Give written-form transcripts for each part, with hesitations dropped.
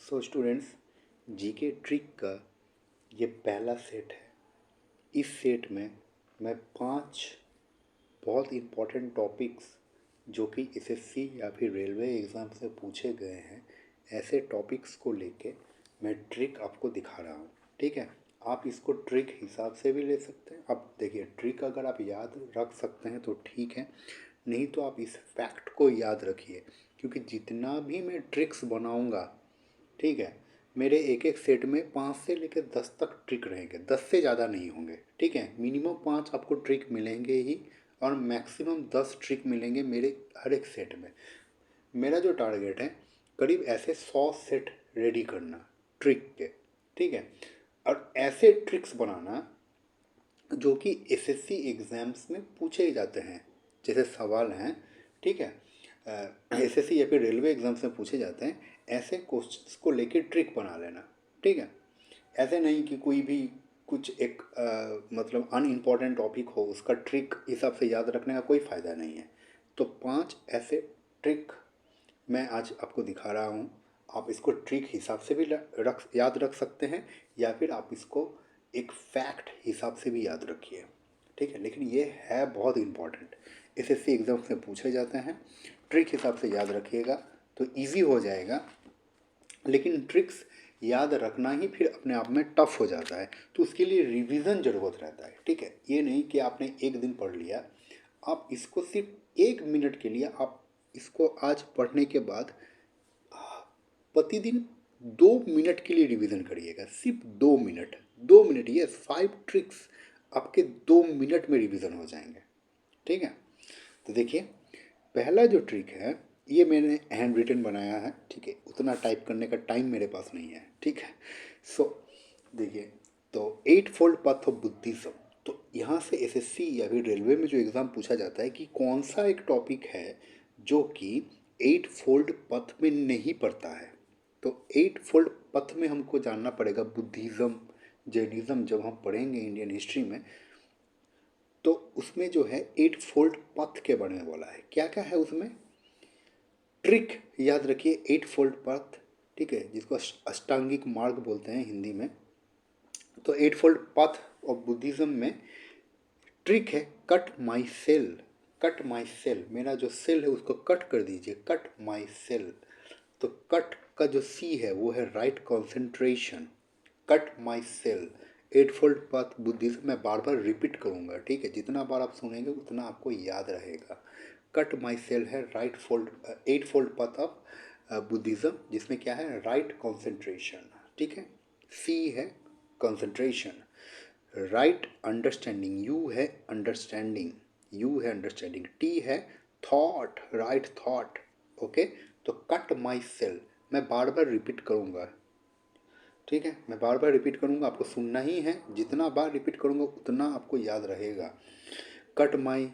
So students, GK trick का ये पहला सेट है। इस सेट में मैं 5 बहुत इम्पोर्टेंट टॉपिक्स जो कि एसएससी या फिर रेलवे एग्ज़ाम से पूछे गए हैं, ऐसे टॉपिक्स को लेके मैं ट्रिक आपको दिखा रहा हूँ। ठीक है, आप इसको ट्रिक हिसाब से भी ले सकते हैं। अब देखिए, ट्रिक अगर आप याद रख सकते हैं तो ठीक है, नहीं तो आप इस फैक्ट को याद रखिए, क्योंकि जितना भी मैं ट्रिक्स बनाऊँगा, ठीक है, मेरे एक एक सेट में 5 से लेकर 10 तक ट्रिक रहेंगे, 10 से ज़्यादा नहीं होंगे। ठीक है, मिनिमम 5 आपको ट्रिक मिलेंगे ही, और मैक्सिमम 10 ट्रिक मिलेंगे मेरे हर एक सेट में। मेरा जो टारगेट है, करीब ऐसे 100 सेट रेडी करना ट्रिक के। ठीक है, और ऐसे ट्रिक्स बनाना जो कि एसएससी एग्ज़ाम्स में पूछे ही जाते हैं, जैसे सवाल हैं। ठीक है, एसएससी या फिर रेलवे एग्ज़ाम्स में पूछे जाते हैं, ऐसे क्वेश्चंस को लेके ट्रिक बना लेना। ठीक है, ऐसे नहीं कि कोई भी कुछ एक मतलब अनइम्पॉर्टेंट टॉपिक हो, उसका ट्रिक हिसाब से याद रखने का कोई फ़ायदा नहीं है। तो 5 ऐसे ट्रिक मैं आज आपको दिखा रहा हूँ। आप इसको ट्रिक हिसाब से भी याद रख सकते हैं, या फिर आप इसको एक फैक्ट हिसाब से भी याद रखिए। ठीक है, लेकिन ये है बहुत इम्पॉर्टेंट, एसएससी एग्ज़ाम्स में पूछे जाते हैं। ट्रिक हिसाब से याद रखिएगा तो इजी हो जाएगा। लेकिन ट्रिक्स याद रखना ही फिर अपने आप में टफ हो जाता है, तो उसके लिए रिवीजन ज़रूरत रहता है। ठीक है, ये नहीं कि आपने एक दिन पढ़ लिया, आप इसको सिर्फ 1 मिनट के लिए, आप इसको आज पढ़ने के बाद प्रतिदिन 2 मिनट के लिए रिवीजन करिएगा। सिर्फ 2 मिनट, 2 मिनट, ये 5 ट्रिक्स आपके 2 मिनट में रिवीजन हो जाएंगे। ठीक है, तो देखिए, पहला जो ट्रिक है ये मैंने हैंड रिटन बनाया है। ठीक है, उतना टाइप करने का टाइम मेरे पास नहीं है। ठीक है, सो देखिए, तो 8 फोल्ड पाथ ऑफ बुद्धिज्म। तो यहाँ से एसएससी या फिर रेलवे में जो एग्ज़ाम पूछा जाता है कि कौन सा एक टॉपिक है जो कि 8 फोल्ड पथ में नहीं पड़ता है। तो 8 फोल्ड पथ में हमको जानना पड़ेगा बुद्धिज़्म, जैनिज़्म जब हम पढ़ेंगे इंडियन हिस्ट्री में, तो उसमें जो है 8 फोल्ड पथ के बनने वाला है। क्या क्या है उसमें ट्रिक, याद रखिए। 8 फोल्ड पथ, ठीक है, जिसको अष्टांगिक मार्ग बोलते हैं हिंदी में। तो 8 फोल्ड पथ ऑफ बुद्धिज्म में ट्रिक है cut my cell. Cut my cell, मेरा जो सेल है उसको कट कर दीजिए, कट माई सेल। तो कट का जो सी है वो है right concentration, cut my cell. 8 fold path Buddhism मैं बार बार रिपीट करूँगा। ठीक है, जितना बार आप सुनेंगे उतना आपको याद रहेगा। कट माई सेल है right fold, 8 fold path of Buddhism, जिसमें क्या है, राइट कॉन्सेंट्रेशन। ठीक है, सी है कंसंट्रेशन, राइट अंडरस्टैंडिंग, यू है अंडरस्टैंडिंग, यू है अंडरस्टैंडिंग, टी है थॉट, राइट थॉट। ओके, तो कट माई सेल मैं बार बार रिपीट करूँगा। ठीक है, मैं बार बार रिपीट करूँगा, आपको सुनना ही है। जितना बार रिपीट करूँगा उतना आपको याद रहेगा। Cut my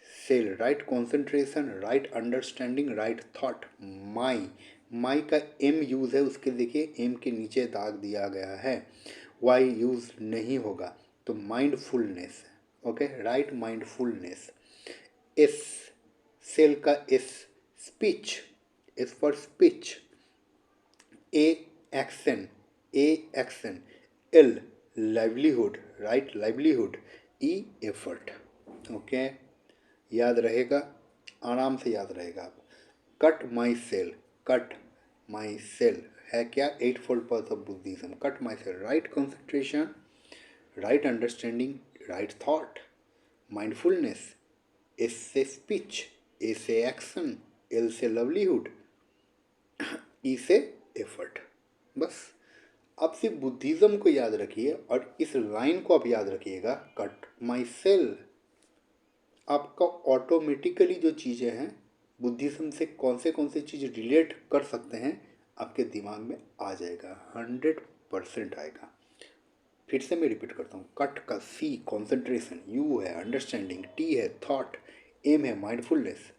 cell, right concentration, right understanding, right thought. My, my का एम यूज़ है, उसके देखिए एम के नीचे दाग दिया गया है, वाई यूज़ नहीं होगा, तो mindfulness. Okay, right mindfulness. S, cell का S, speech, S for speech. A action, A action. L livelihood, right livelihood. E effort. Okay, याद रहेगा, आराम से याद रहेगा। आप cut my cell, cut my cell है क्या, 8 fold path of Buddhism. Cut my cell, right concentration, right understanding, right thought, mindfulness. S से स्पीच, ए से एक्शन, एल से लवलीहुड, ई से एफर्ट। बस आप सिर्फ बुद्धिज्म को याद रखिए और इस लाइन को आप याद रखिएगा, कट माई सेल। आपका ऑटोमेटिकली जो चीज़ें हैं बुद्धिज्म से कौन से चीज़ रिलेट कर सकते हैं, आपके दिमाग में आ जाएगा, 100% आएगा। फिर से मैं रिपीट करता हूँ, कट का सी कॉन्सेंट्रेशन, यू है अंडरस्टैंडिंग, टी है थॉट, एम है माइंडफुलनेस,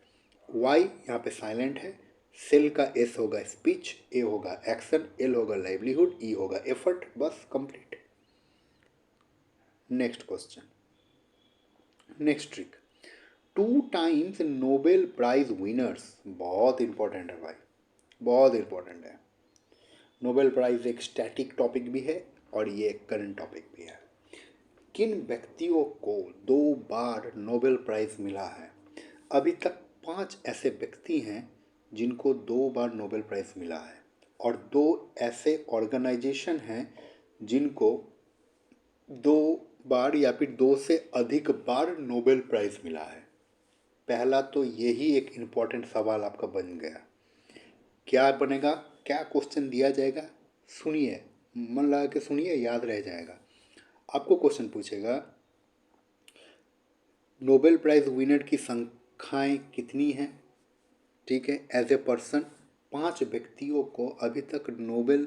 वाई यहाँ पे साइलेंट है, सेल का एस होगा स्पीच, ए होगा एक्शन, एल होगा लाइवलीहुड, ई होगा एफर्ट। बस complete. Next question, next trick. 2 times Nobel prize winners, बहुत इंपॉर्टेंट है भाई, बहुत इंपॉर्टेंट है। नोबेल प्राइज़ एक स्टैटिक टॉपिक भी है और ये एक करंट टॉपिक भी है। किन व्यक्तियों को 2 बार नोबेल प्राइज़ मिला है? अभी तक 5 ऐसे व्यक्ति हैं जिनको 2 बार नोबेल प्राइज़ मिला है और 2 ऐसे ऑर्गेनाइजेशन हैं जिनको 2 बार या फिर 2 से अधिक बार नोबेल प्राइज़ मिला है। पहला तो यही एक इम्पॉर्टेंट सवाल आपका बन गया। क्या बनेगा, क्या क्वेश्चन दिया जाएगा, सुनिए, मन लगा के सुनिए, याद रह जाएगा। आपको क्वेश्चन पूछेगा नोबेल प्राइज़ विनर की संख्याएं कितनी हैं, ठीक है, एज ए पर्सन। 5 व्यक्तियों को अभी तक नोबेल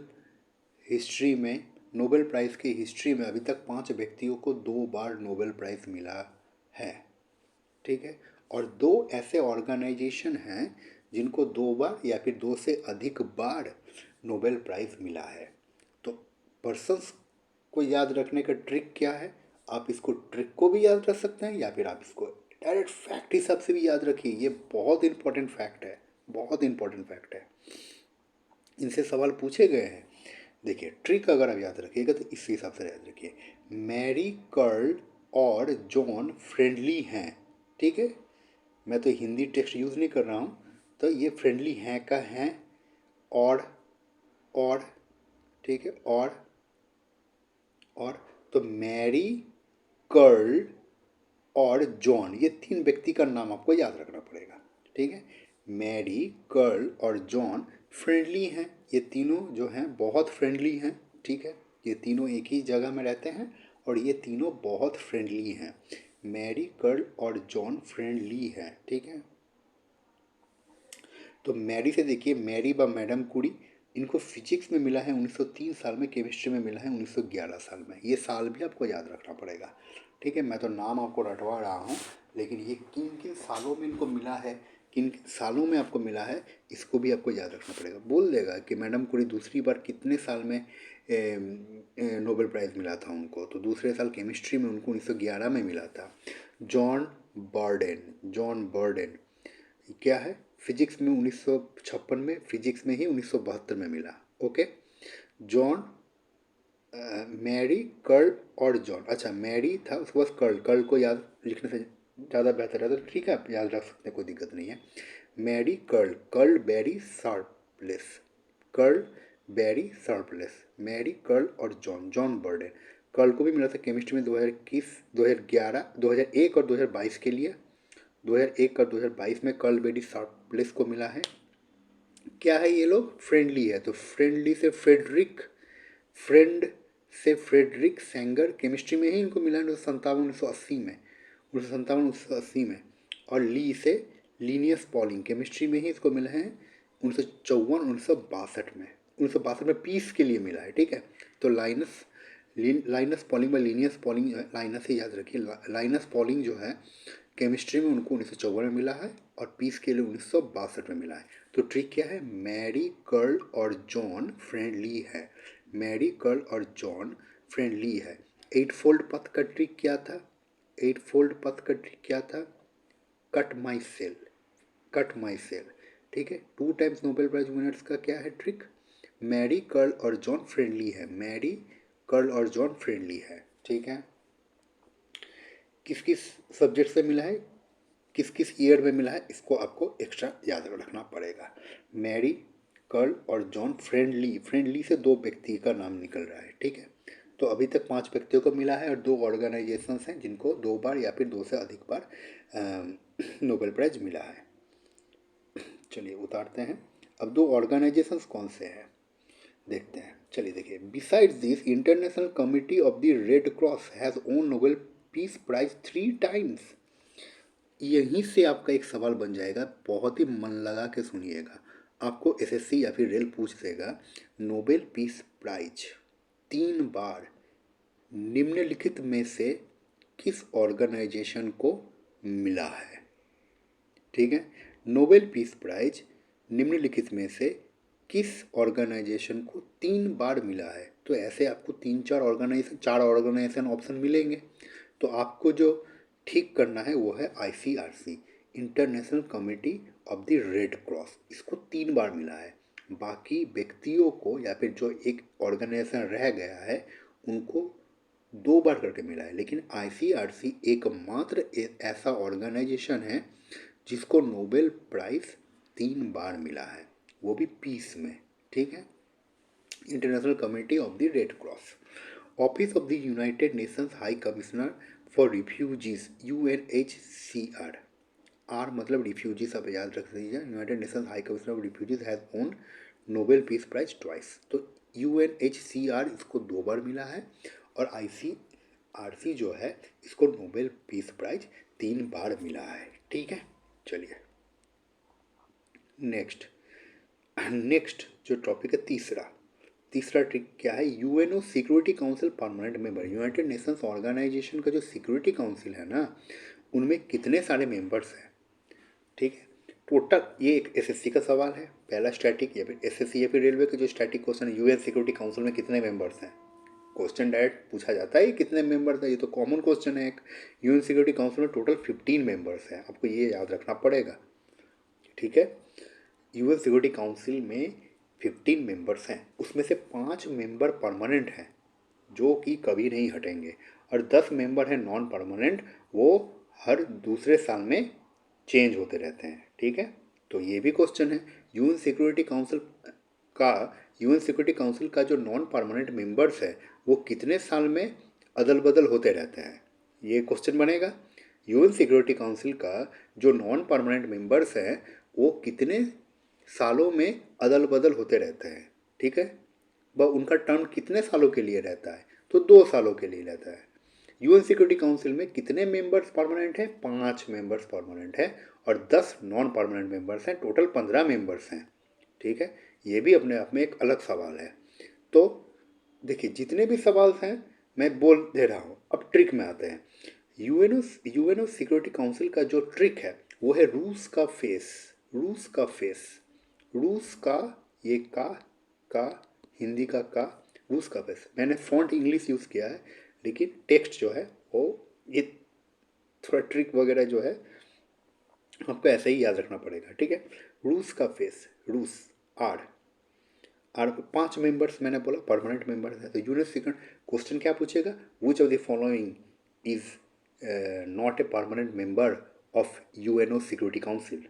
हिस्ट्री में, नोबेल प्राइज़ की हिस्ट्री में अभी तक 5 व्यक्तियों को 2 बार नोबेल प्राइज़ मिला है, ठीक है। और 2 ऐसे ऑर्गेनाइजेशन हैं जिनको 2 बार या फिर 2 से अधिक बार नोबेल प्राइज़ मिला है। तो पर्सन्स को याद रखने का ट्रिक क्या है? आप इसको ट्रिक को भी याद रख सकते हैं या फिर आप इसको डायरेक्ट फैक्ट हिसाब से भी याद रखिए। ये बहुत इंपॉर्टेंट फैक्ट है, बहुत इंपॉर्टेंट फैक्ट है। इनसे सवाल पूछे गए हैं। देखिए, ट्रिक अगर आप याद रखिएगा तो इस हिसाब से याद रखिए। मैरी कर्ल और जॉन फ्रेंडली हैं, ठीक है। मैं तो हिंदी टेक्स्ट यूज़ नहीं कर रहा हूँ, तो ये फ्रेंडली हैं का हैं और ठीक है, और तो मैरी, कर्ल और जॉन, ये 3 व्यक्ति का नाम आपको याद रखना पड़ेगा, ठीक है। मैरी, कर्ल और जॉन फ्रेंडली हैं। ये तीनों जो हैं बहुत फ्रेंडली हैं, ठीक है। ये तीनों एक ही जगह में रहते हैं और ये तीनों बहुत फ्रेंडली हैं। मैरी, कर्ल और जॉन फ्रेंडली हैं, ठीक है। तो मैरी से देखिए, मैरी व मैडम कुरी, इनको फिजिक्स में मिला है 1903 साल में, केमिस्ट्री में मिला है 1911 साल में। ये साल भी आपको याद रखना पड़ेगा, ठीक है। मैं तो नाम आपको रटवा रहा हूँ, लेकिन ये किन किन सालों में इनको मिला है, किन किन सालों में आपको मिला है, इसको भी आपको याद रखना पड़ेगा। बोल देगा कि मैडम कुरी दूसरी बार कितने साल में नोबेल प्राइज़ मिला था उनको, तो दूसरे साल केमिस्ट्री में उनको 1911 में मिला था। जॉन बर्डेन क्या है, फिजिक्स में 1956 में, फिजिक्स में ही 1972 में मिला, ओके। जॉन, मैरी, कर्ल और जॉन। अच्छा, मैरी था, उसके बाद कर्ल, कर्ल को याद लिखने से ज़्यादा बेहतर है, तो ठीक है, आप याद रख सकते हैं, कोई दिक्कत नहीं है। Marie, Karl, Karl Barry Sharpless, Karl Barry Sharpless, Marie, Karl और जॉन, जॉन बर्डेन। कर्ल को भी मिला था केमिस्ट्री में 2021, 2011, 2001 और 2022 के लिए। 2001 और 2022 में कर्ल बेरी शार्पलेस को मिला है। क्या है, ये लोग फ्रेंडली है, तो फ्रेंडली से फ्रेडरिक, फ्रेंड से फ्रेडरिक सेंगर, केमिस्ट्री में ही इनको मिला है 1987 में, 1987 में। और ली से लीनियस पॉलिंग, केमिस्ट्री में ही इसको मिला है 1954, 1962 में, 1962 में पीस के लिए मिला है, ठीक है। तो लाइनस पॉलिंग व लीनियस पॉलिंग, लाइनस ही याद रखिए। लाइनस पॉलिंग जो है केमिस्ट्री में उनको 1954 में मिला है और पीस के लिए 1962 में मिला है। तो ट्रिक क्या है, मैरी, कर्ल और जॉन फ्रेंडली है। मैरी, कर्ल और जॉन फ्रेंडली है। 8 फोल्ड पथ का ट्रिक क्या था? 8 फोल्ड पथ का ट्रिक क्या था? Cut my cell, cut my cell, ठीक है। 2 टाइम्स नोबेल प्राइज विनर्स का क्या है ट्रिक? मैरी, कर्ल और जॉन फ्रेंडली है, मैरी, कर्ल और जॉन फ्रेंडली है, ठीक है। किस किस सब्जेक्ट से मिला है, किस किस ईयर में मिला है, इसको आपको एक्स्ट्रा याद रखना पड़ेगा। मैरी, कर्ल और जॉन फ्रेंडली, फ्रेंडली से 2 व्यक्ति का नाम निकल रहा है, ठीक है। तो अभी तक 5 व्यक्तियों को मिला है और 2 ऑर्गेनाइजेशंस हैं जिनको 2 बार या फिर 2 से अधिक बार नोबेल प्राइज मिला है। चलिए उतारते हैं। अब 2 ऑर्गेनाइजेशंस कौन से हैं देखते हैं। चलिए देखिए, besides this International Committee of the Red Cross has won Nobel peace prize 3 times. यहीं से आपका एक सवाल बन जाएगा, बहुत ही मन लगा के सुनिएगा। आपको एसएससी या फिर रेल पूछ देगा, नोबेल पीस प्राइज 3 बार निम्नलिखित में से किस ऑर्गेनाइजेशन को मिला है, ठीक है। नोबेल पीस प्राइज निम्नलिखित में से किस ऑर्गेनाइजेशन को 3 बार मिला है? तो ऐसे आपको 4 ऑर्गेनाइजेशन ऑप्शन मिलेंगे। तो आपको जो ठीक करना है वो है ICRC, international Committee of the Red cross, इसको 3 बार मिला है। बाकी व्यक्तियों को या फिर जो एक ऑर्गेनाइजेशन रह गया है उनको 2 बार करके मिला है। लेकिन आईसीआरसी एकमात्र ऐसा ऑर्गेनाइजेशन है जिसको नोबेल प्राइज़ 3 बार मिला है, वो भी पीस में। ठीक है। International Committee of the Red Cross, Office of the United Nations High Commissioner for Refugees, UNHCR. R मतलब रिफ्यूजीज, आप याद रख दीजिए। United Nations High Commissioner of Refugees has won Nobel peace prize twice. तो UNHCR इसको 2 बार मिला है और आईसीआरसी जो है इसको नोबेल पीस प्राइज 3 बार मिला है। ठीक है। चलिए नेक्स्ट जो टॉपिक है तीसरा ट्रिक क्या है, UNO security council permanent member. United Nations Organization का जो सिक्योरिटी काउंसिल है ना, उनमें कितने सारे मेंबर्स हैं। ठीक है। टोटल, ये एक एसएससी का सवाल है, पहला स्टैटिक या फिर एसएससी या फिर रेलवे का जो स्टैटिक क्वेश्चन है, यूएन सिक्योरिटी काउंसिल में कितने मेंबर्स हैं। क्वेश्चन डायरेक्ट पूछा जाता है कितने मेंबर्स हैं, ये तो कॉमन क्वेश्चन है। एक यूएन सिक्योरिटी काउंसिल में टोटल 15 मेंबर्स हैं, आपको ये याद रखना पड़ेगा। ठीक है। यूएन सिक्योरिटी काउंसिल में 15 मेंबर्स हैं, उसमें से 5 मेंबर परमानेंट हैं जो कि कभी नहीं हटेंगे, और 10 मेंबर हैं नॉन परमानेंट, वो हर दूसरे साल में चेंज होते रहते हैं। ठीक है। तो ये भी क्वेश्चन है, यूएन सिक्योरिटी काउंसिल का जो नॉन परमानेंट मेंबर्स है वो कितने साल में अदल बदल होते रहते हैं, ये क्वेश्चन बनेगा। यूएन सिक्योरिटी काउंसिल का जो नॉन परमानेंट मेंबर्स हैं वो कितने सालों में अदल बदल होते रहते हैं। ठीक है। वह उनका टर्म कितने सालों के लिए रहता है, तो 2 सालों के लिए रहता है। यूएन सिक्योरिटी काउंसिल में कितने मेंबर्स परमानेंट हैं, 5 मेंबर्स परमानेंट हैं और 10 नॉन परमानेंट मेंबर्स हैं, टोटल 15 मेंबर्स हैं। ठीक है। ये भी अपने आप में एक अलग सवाल है। तो देखिए जितने भी सवाल हैं मैं बोल दे रहा हूँ, अब ट्रिक में आते हैं। यूएनओ सिक्योरिटी काउंसिल का जो ट्रिक है वो है रूस का फेस। रूस का, ये का हिंदी का रूस का फेस। मैंने फॉन्ट इंग्लिश यूज़ किया है, लेकिन टेक्स्ट जो है वो ये थोड़ा ट्रिक वगैरह जो है आपको ऐसे ही याद रखना पड़ेगा। ठीक है। रूस का फेस, रूस, आर 5 मेंबर्स मैंने बोला परमानेंट मेंबर्स है। तो यूएन सिक्योरिटी क्वेश्चन क्या पूछेगा, which of the following is not a permanent member of UNO security council.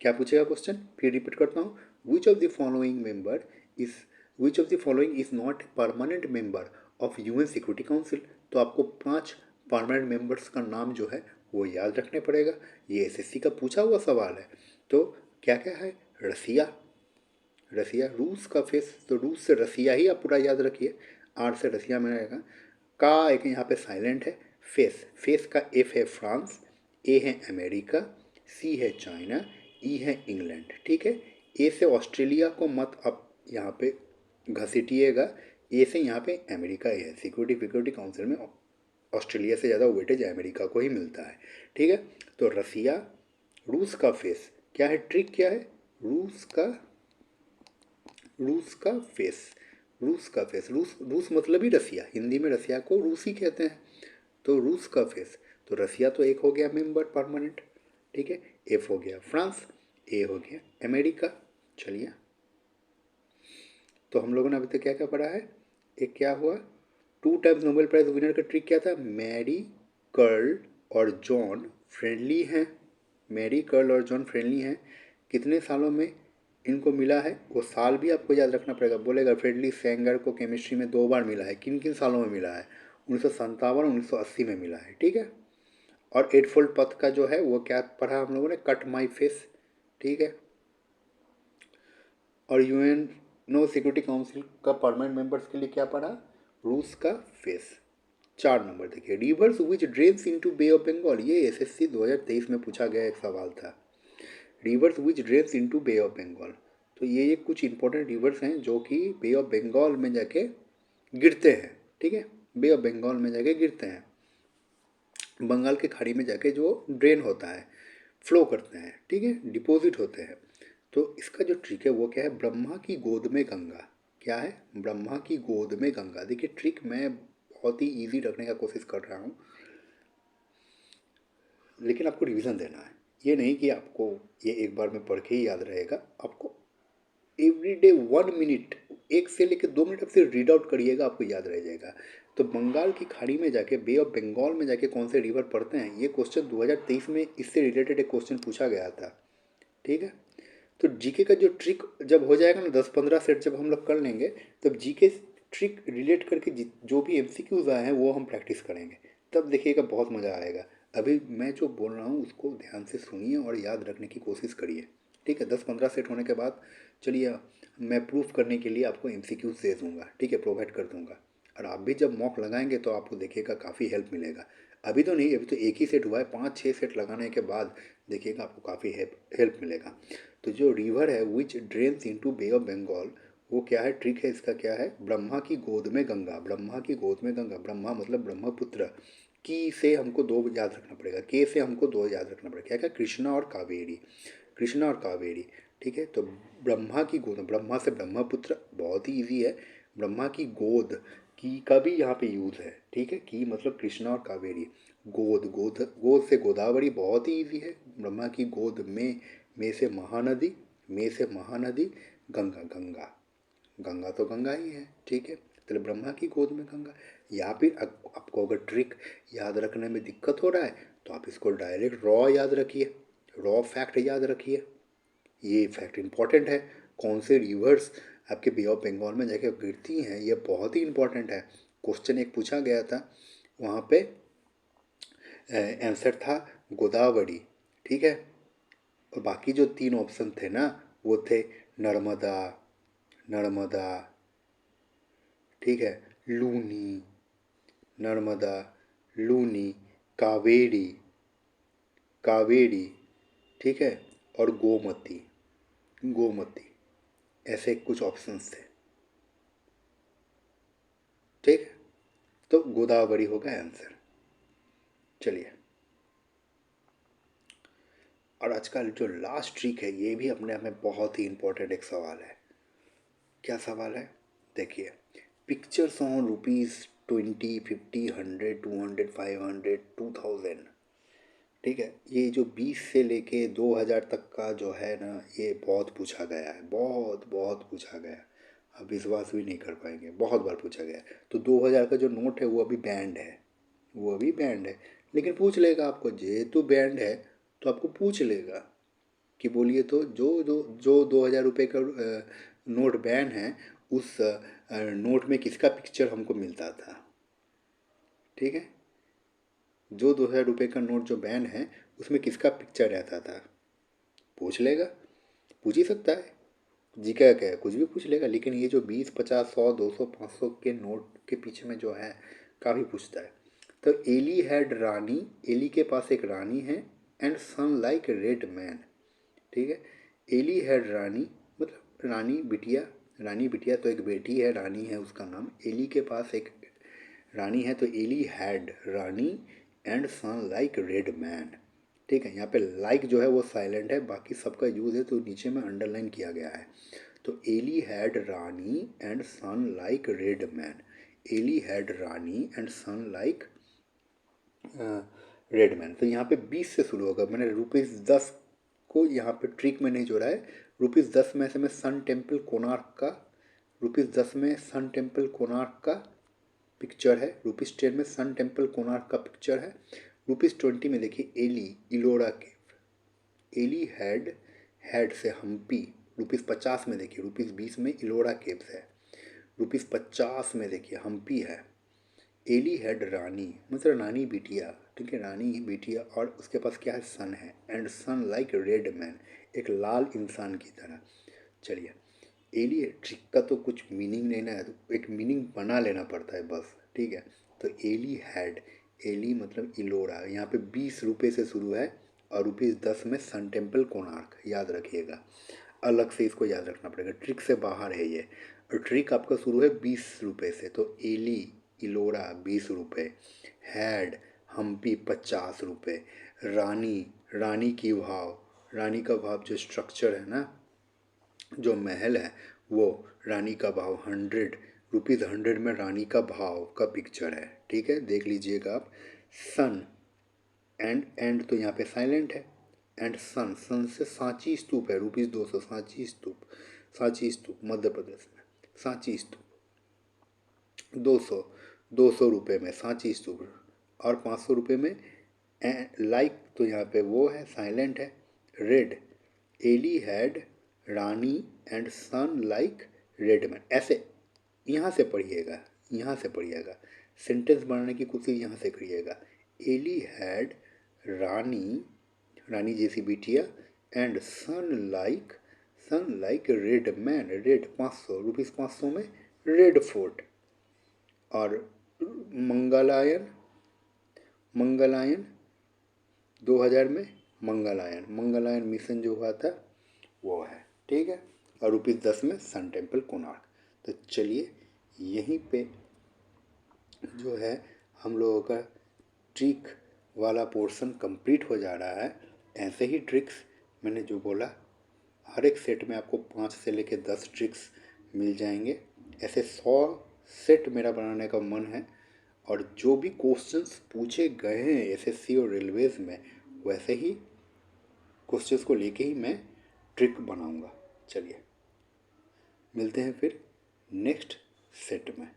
क्या पूछेगा क्वेश्चन, फिर रिपीट करता हूँ, which of the following is not a permanent member of UN security council. तो आपको 5 permanent members का नाम जो है वो याद रखने पड़ेगा, ये एसएससी का पूछा हुआ सवाल है। तो क्या क्या है, रसिया, रूस का फेस, तो रूस से रसिया ही आप पूरा याद रखिए, आर से रसिया में रहेगा। का एक यहाँ पे साइलेंट है, फेस का एफ है फ्रांस, ए है अमेरिका, सी है चाइना, ई है इंग्लैंड। ठीक है। ए से ऑस्ट्रेलिया को मत आप यहाँ पे घसीटिएगा, ए से यहाँ पे अमेरिका ही है। सिक्योरिटी काउंसिल में ऑस्ट्रेलिया से ज़्यादा वेटेज अमेरिका को ही मिलता है। ठीक है। तो रसिया, रूस का फेस, क्या है ट्रिक, क्या है, रूस का फेस, रूस मतलब ही रसिया, हिंदी में रसिया को रूसी कहते हैं। तो रूस का फेस, तो रसिया तो एक हो गया मेंबर परमानेंट। ठीक है। एफ हो गया फ्रांस, ए हो गया अमेरिका। चलिए, तो हम लोगों ने अभी तक क्या क्या पढ़ा है, एक क्या हुआ, 2 टाइम्स नोबेल प्राइज विनर का ट्रिक क्या था, मैरी, कर्ल और जॉन फ्रेंडली हैं। मैरी, कर्ल और जॉन फ्रेंडली हैं, कितने सालों में इनको मिला है, वो साल भी आपको याद रखना पड़ेगा। बोलेगा फ्रेडली सेंगर को केमिस्ट्री में 2 बार मिला है, किन किन सालों में मिला है, 1957 1980 में मिला है। ठीक है। और 8 फोल्ड पथ का जो है वो क्या पढ़ा हम लोगों ने, कट माई फेस। ठीक है। और यूएन नो सिक्योरिटी काउंसिल का परमानेंट मेंबर्स के लिए क्या पढ़ा, रूस का फेस। 4 नंबर देखिए, rivers which drains into bay of Bengal, ये एसएससी 2023 में पूछा गया एक सवाल था। Rivers which drains into bay of Bengal, तो ये कुछ इंपॉर्टेंट रिवर्स हैं जो कि बे ऑफ बंगाल में जाके गिरते हैं। ठीक है। बे ऑफ बंगाल में जाके गिरते हैं, बंगाल की खाड़ी में जाके जो ड्रेन होता है, फ्लो करते हैं। ठीक है। डिपॉजिट होते हैं। तो इसका जो ट्रिक है वो क्या है, ब्रह्मा की गोद में गंगा। क्या है, ब्रह्मा की गोद में गंगा। देखिए ट्रिक मैं बहुत ही ईजी रखने का कोशिश कर रहा हूँ, लेकिन आपको रिवीजन देना है, ये नहीं कि आपको ये एक बार में पढ़ के ही याद रहेगा, आपको एवरी डे 1 मिनट, 1 से लेकर 2 मिनट आप सिर्फ रीड आउट करिएगा, आपको याद रह जाएगा। तो बंगाल की खाड़ी में जाके, बे ऑफ बंगाल में जाके कौन से रिवर पड़ते हैं, ये क्वेश्चन 2023 में इससे रिलेटेड एक क्वेश्चन पूछा गया था। ठीक है, तो जीके का जो ट्रिक जब हो जाएगा ना, 10-15 सेट जब हम लोग कर लेंगे, तब जीके ट्रिक रिलेट करके जो भी एमसीक्यूज आए हैं वो हम प्रैक्टिस करेंगे, तब देखिएगा बहुत मज़ा आएगा। अभी मैं जो बोल रहा हूँ उसको ध्यान से सुनिए और याद रखने की कोशिश करिए। ठीक है, 10-15 सेट होने के बाद चलिए मैं प्रूफ करने के लिए आपको एमसीक्यूज दे दूँगा, ठीक है, प्रोवाइड कर दूँगा। और आप भी जब मॉक लगाएंगे तो आपको देखिएगा काफ़ी हेल्प मिलेगा। अभी तो नहीं, अभी तो एक ही सेट हुआ है, 5-6 सेट लगाने के बाद देखिएगा आपको काफ़ी हेल्प मिलेगा। तो जो रिवर है which drains into bay of Bengal, वो क्या है, ट्रिक है इसका क्या है, ब्रह्मा की गोद में गंगा, ब्रह्मा की गोद में गंगा, ब्रह्मा मतलब ब्रह्मपुत्र, की से हमको दो याद रखना पड़ेगा, के से हमको दो याद रखना पड़ेगा, क्या क्या, कृष्णा और कावेरी, कृष्णा और कावेरी। ठीक है, तो ब्रह्मा की गोद, ब्रह्मा से ब्रह्मपुत्र बहुत ही ईजी है, ब्रह्मा की गोद, की का भी यहाँ पे यूज़ है। ठीक है, की मतलब कृष्णा और कावेरी, गोद, गोद गोद से गोदावरी बहुत ही ईजी है, ब्रह्मा की गोद में से महानदी, में से महानदी, गंगा, गंगा, गंगा तो गंगा ही है। ठीक है, तो ब्रह्मा की गोद में गंगा। या फिर आपको अगर ट्रिक याद रखने में दिक्कत हो रहा है तो आप इसको डायरेक्ट रॉ याद रखिए, रॉ फैक्ट याद रखिए। ये फैक्ट इंपॉर्टेंट है, कौन से रिवर्स आपके बे ऑफ बंगाल में जाके गिरती हैं, ये बहुत ही इंपॉर्टेंट है। क्वेश्चन एक पूछा गया था, वहाँ पे आंसर था गोदावरी। ठीक है, और बाकी जो 3 ऑप्शन थे ना, वो थे नर्मदा, नर्मदा, ठीक है, लूनी, नर्मदा, लूनी, कावेरी, कावेरी, ठीक है, और गोमती, गोमती, ऐसे कुछ ऑप्शंस थे। ठीक है, तो गोदावरी होगा आंसर। चलिए, और आज का जो लास्ट ट्रिक है ये भी अपने आप में बहुत ही इंपॉर्टेंट एक सवाल है। क्या सवाल है, देखिए, पिक्चर्स ऑन ₹20, 50, 100, 200, 500, 2000। ठीक है, ये जो 20 से लेके 2000 तक का जो है ना, ये बहुत पूछा गया है, बहुत बहुत पूछा गया है। आप विश्वास भी नहीं कर पाएंगे, बहुत बार पूछा गया है। तो 2000 का जो नोट है वो अभी बैंड है, वो अभी बैंड है, लेकिन पूछ लेगा आपको, जेहेतु बैंड है तो आपको पूछ लेगा कि बोलिए तो जो 2000 रुपये का नोट बैन है, उस नोट में किसका पिक्चर हमको मिलता था। ठीक है, जो 2000 रुपये का नोट जो बैन है उसमें किसका पिक्चर रहता था, पूछ लेगा, पूछ ही सकता है। जी क्या क्या कुछ भी पूछ लेगा, लेकिन ये जो 20, 50, 100, 200, 500 के नोट के पीछे में जो है काफ़ी पूछता है। तो एली हैड रानी, एली के पास एक रानी है, and son like red man. ठीक है, एली हैड रानी मतलब रानी बिटिया, रानी बिटिया तो एक बेटी है, रानी है उसका नाम, एली के पास एक रानी है, तो Ellie had Rani and son like red man. ठीक है, यहाँ पे लाइक जो है वो साइलेंट है, बाकी सबका यूज़ है तो नीचे में अंडरलाइन किया गया है। तो Ellie had Rani and son like red man, Ellie had Rani and son like red man. तो यहाँ पे 20 से शुरू होगा, मैंने ₹10 को यहाँ पे ट्रिक में नहीं जोड़ा है। ₹10 में से मैं सन टेम्पल कोणार्क का, ₹10 में सन टेम्पल कोणार्क का पिक्चर है, ₹10 में सन टेम्पल कोणार्क का पिक्चर है। ₹20 में देखिए Ellie, Ellora cave, Ellie had, had से हम्पी। ₹50 में देखिए, ₹20 में इलोरा केव्स है, ₹50 में देखिए हम्पी है। एली हैड रानी मतलब रानी बिटिया, ठीक है, रानी ही बिटिया, और उसके पास क्या है, सन है, and son like red man, एक लाल इंसान की तरह। चलिए, एली ट्रिक का तो कुछ मीनिंग नहीं ना है, तो एक मीनिंग बना लेना पड़ता है बस। ठीक है, तो एली हैड, एली मतलब इलोरा, यहाँ पे ₹20 से शुरू है, और ₹10 में सन टेम्पल कोणार्क, याद रखिएगा, अलग से इसको याद रखना पड़ेगा, ट्रिक से बाहर है ये। और ट्रिक आपका शुरू है ₹20 से, तो एली, इलोरा ₹20, हैड, हम्पी ₹50, रानी, रानी की भाव, रानी का भाव जो स्ट्रक्चर है ना, जो महल है, वो रानी का भाव 100, ₹100 में रानी का भाव का पिक्चर है। ठीक है, देख लीजिएगा आप। सन, एंड तो यहाँ पे साइलेंट है, एंड सन, सन से सांची स्तूप है, ₹200 सांची स्तूप, सांची स्तूप मध्य प्रदेश में, सांची स्तूप 200 200 रुपये में सांची स्तूप। और 500 रुपये में लाइक, तो यहाँ पे वो है साइलेंट है। Red, Ellie had Rani and son like red man. ऐसे यहाँ से पढ़िएगा, यहाँ से पढ़िएगा, सेंटेंस बनाने की कोशिश यहाँ से करिएगा। एली हैड रानी, रानी जैसी बिटिया, and son like red man. Red 500 rupees, 500 में रेड फोर्ट। और मंगलायन, मंगलायन 2000 में मंगलायन, मंगलायन मिशन जो हुआ था वो है, ठीक है। और ₹10 में सन टेम्पल कोणार्क। तो चलिए यहीं पे जो है हम लोगों का ट्रिक वाला पोर्शन कंप्लीट हो जा रहा है। ऐसे ही ट्रिक्स मैंने जो बोला, हर एक सेट में आपको 5 से लेकर 10 ट्रिक्स मिल जाएंगे। ऐसे 100 सेट मेरा बनाने का मन है। और जो भी क्वेश्चंस पूछे गए हैं एसएससी और रेलवेज़ में, वैसे ही क्वेश्चंस को लेके ही मैं ट्रिक बनाऊंगा। चलिए मिलते हैं फिर नेक्स्ट सेट में।